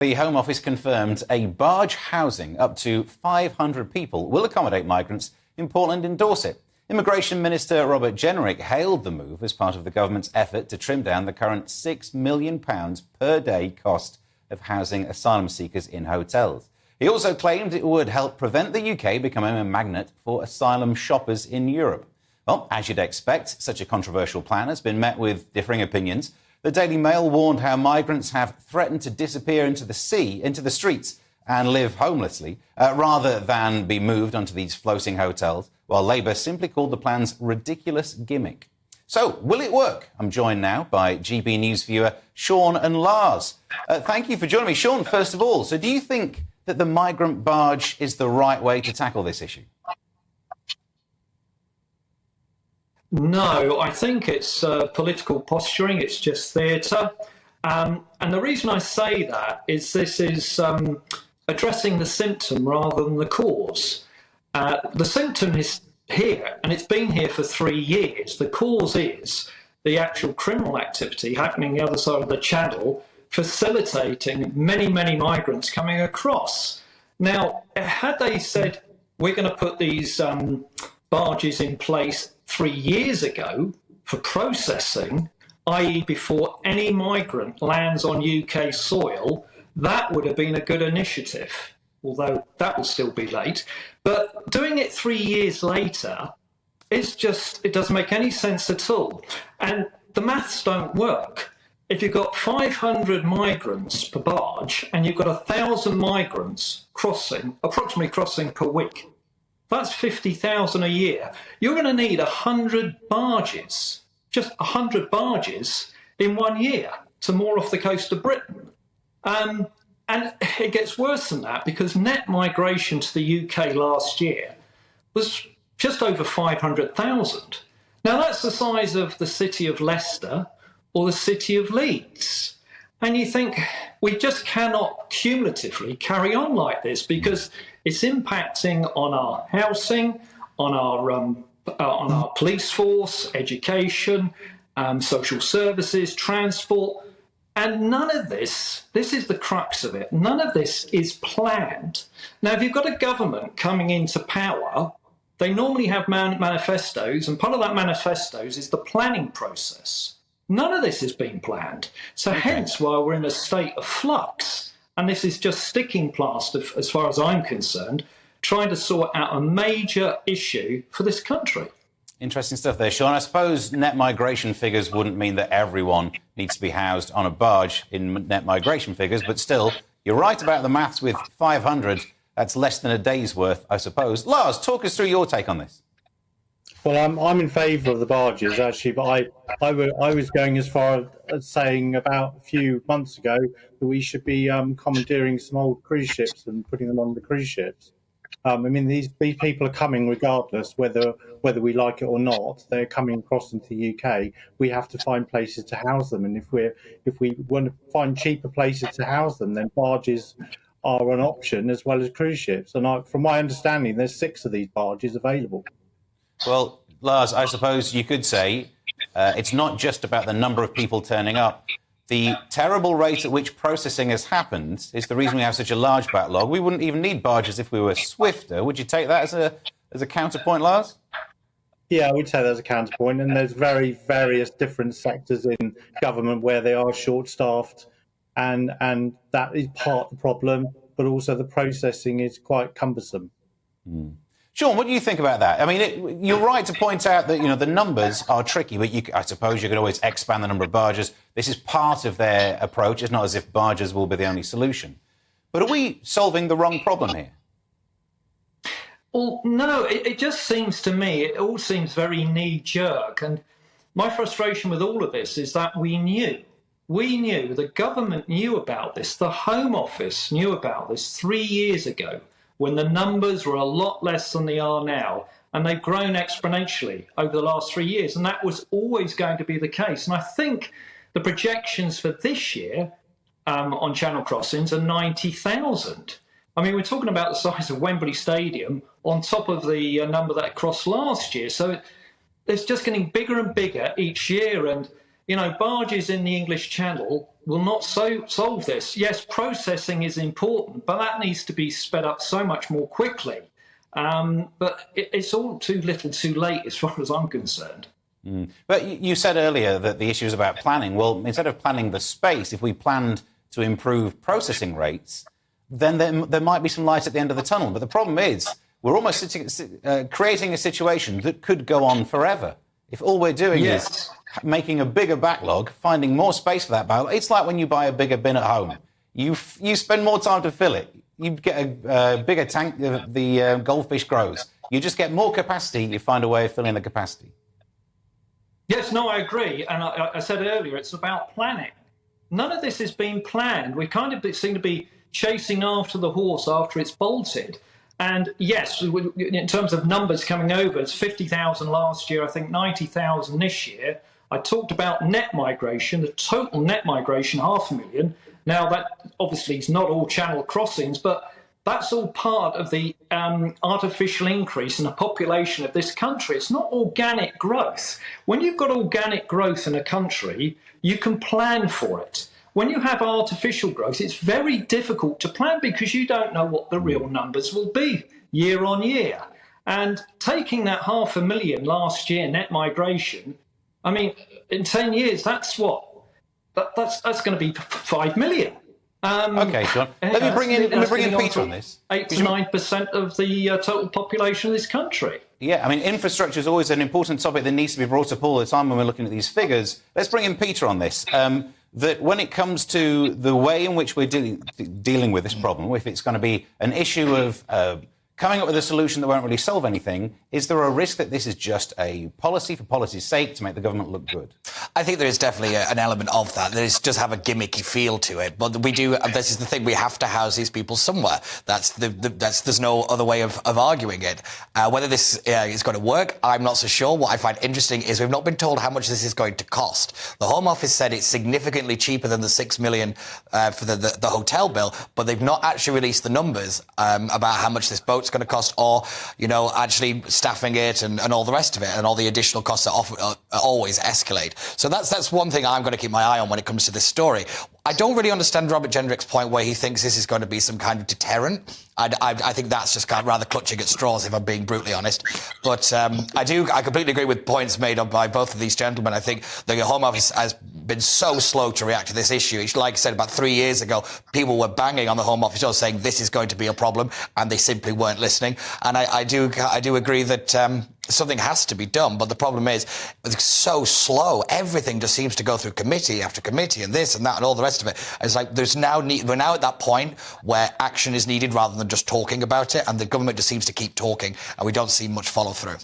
The Home Office confirmed a barge housing up to 500 people will accommodate migrants in Portland in Dorset. Immigration Minister Robert Jenrick hailed the move as part of the government's effort to trim down the current £6 million per day cost of housing asylum seekers in hotels. He also claimed it would help prevent the UK becoming a magnet for asylum shoppers in Europe. Well, as you'd expect, such a controversial plan has been met with differing opinions. The Daily Mail warned how migrants have threatened to disappear into the streets and live homelessly, rather than be moved onto these floating hotels, while Labour simply called the plan's ridiculous gimmick. So, will it work? I'm joined now by GB News viewer Shaun and Lars. Thank you for joining me. Shaun, first of all, so do you think that the migrant barge is the right way to tackle this issue? No, I think it's political posturing. It's just theatre. And the reason I say that is this is addressing the symptom rather than the cause. The symptom is here, and it's been here for 3 years. The cause is the actual criminal activity happening the other side of the channel, facilitating many, many migrants coming across. Now, had they said, we're going to put these barges in place 3 years ago for processing, i.e. before any migrant lands on UK soil, that would have been a good initiative, although that will still be late. But doing it 3 years later, it doesn't make any sense at all. And the maths don't work. If you've got 500 migrants per barge and you've got 1,000 migrants approximately crossing per week, that's 50,000 a year. You're going to need 100 barges, just 100 barges in 1 year to moor off the coast of Britain. And it gets worse than that, because net migration to the UK last year was just over 500,000. Now, that's the size of the city of Leicester or the city of Leeds. And you think, we just cannot cumulatively carry on like this, because it's impacting on our housing, on our police force, education, social services, transport. And none of this is the crux of it, none of this is planned. Now, if you've got a government coming into power, they normally have manifestos, and part of that manifestos is the planning process. None of this has been planned. So hence why we're in a state of flux. And this is just sticking plaster, as far as I'm concerned, trying to sort out a major issue for this country. Interesting stuff there, Shaun. I suppose net migration figures wouldn't mean that everyone needs to be housed on a barge in net migration figures, but still, you're right about the maths with 500. That's less than a day's worth, I suppose. Lars, talk us through your take on this. Well, I'm in favour of the barges, actually, but I was going as far as saying about a few months ago that we should be commandeering some old cruise ships and putting them on the cruise ships. I mean, these people are coming regardless, whether we like it or not. They're coming across into the UK. We have to find places to house them, and if we want to find cheaper places to house them, then barges are an option as well as cruise ships. And from my understanding, there's 6 of these barges available. Well, Lars, I suppose you could say it's not just about the number of people turning up. The terrible rate at which processing has happened is the reason we have such a large backlog. We wouldn't even need barges if we were swifter. Would you take that as a counterpoint, Lars? Yeah, I would say there's a counterpoint, and there's various different sectors in government where they are short-staffed, and that is part of the problem, but also the processing is quite cumbersome. Shaun, what do you think about that? I mean, you're right to point out that, the numbers are tricky, but I suppose you could always expand the number of barges. This is part of their approach. It's not as if barges will be the only solution. But are we solving the wrong problem here? Well, no, it just seems to me, it all seems very knee-jerk. And my frustration with all of this is that we knew, the government knew about this, the Home Office knew about this 3 years ago, when the numbers were a lot less than they are now, and they've grown exponentially over the last 3 years, and that was always going to be the case. And I think the projections for this year on channel crossings are 90,000. I mean, we're talking about the size of Wembley Stadium on top of the number that crossed last year. So it's just getting bigger and bigger each year. And, barges in the English Channel will not solve this. Yes, processing is important, but that needs to be sped up so much more quickly. But it's all too little too late as far as I'm concerned. But you said earlier that the issue is about planning. Well, instead of planning the space, if we planned to improve processing rates, then there might be some light at the end of the tunnel. But the problem is we're almost creating a situation that could go on forever. If all we're doing is making a bigger backlog, finding more space for that backlog, it's like when you buy a bigger bin at home. You spend more time to fill it. You get a bigger tank, the goldfish grows. You just get more capacity, you find a way of filling the capacity. Yes, no, I agree. And I said earlier, it's about planning. None of this has been planned. We kind of seem to be chasing after the horse after it's bolted. And yes, in terms of numbers coming over, it's 50,000 last year, I think 90,000 this year. I talked about net migration, the total net migration, 500,000. Now, that obviously is not all channel crossings, but that's all part of the artificial increase in the population of this country. It's not organic growth. When you've got organic growth in a country, you can plan for it. When you have artificial growth, it's very difficult to plan because you don't know what the real numbers will be year on year. And taking that 500,000 last year net migration, I mean, in 10 years, that's what? That's going to be 5 million. Okay, Shaun. Let me bring in Peter on this. 8 to 9% of the total population of this country. Yeah, I mean, infrastructure is always an important topic that needs to be brought up all the time when we're looking at these figures. Let's bring in Peter on this. That when it comes to the way in which we're dealing with this problem, if it's going to be an issue of coming up with a solution that won't really solve anything, is there a risk that this is just a policy for policy's sake to make the government look good? I think there is definitely an element of that. There is just have a gimmicky feel to it. But we do, this is the thing, we have to house these people somewhere. There's no other way of arguing it. Whether this is going to work, I'm not so sure. What I find interesting is we've not been told how much this is going to cost. The Home Office said it's significantly cheaper than the 6 million for the hotel bill, but they've not actually released the numbers about how much this boat's going to cost, or actually staffing it and all the rest of it, and all the additional costs that always escalate. So that's one thing I'm going to keep my eye on when it comes to this story. I don't really understand Robert Jendrick's point where he thinks this is going to be some kind of deterrent. I think that's just kind of rather clutching at straws, if I'm being brutally honest. But I completely agree with points made by both of these gentlemen. I think the Home Office has been so slow to react to this issue. Like I said, about 3 years ago, people were banging on the Home Office door saying this is going to be a problem, and they simply weren't listening. And I do agree that something has to be done, but the problem is it's so slow. Everything just seems to go through committee after committee, and this and that and all the rest of it. It's like we're now at that point where action is needed rather than just talking about it, and the government just seems to keep talking, and we don't see much follow through.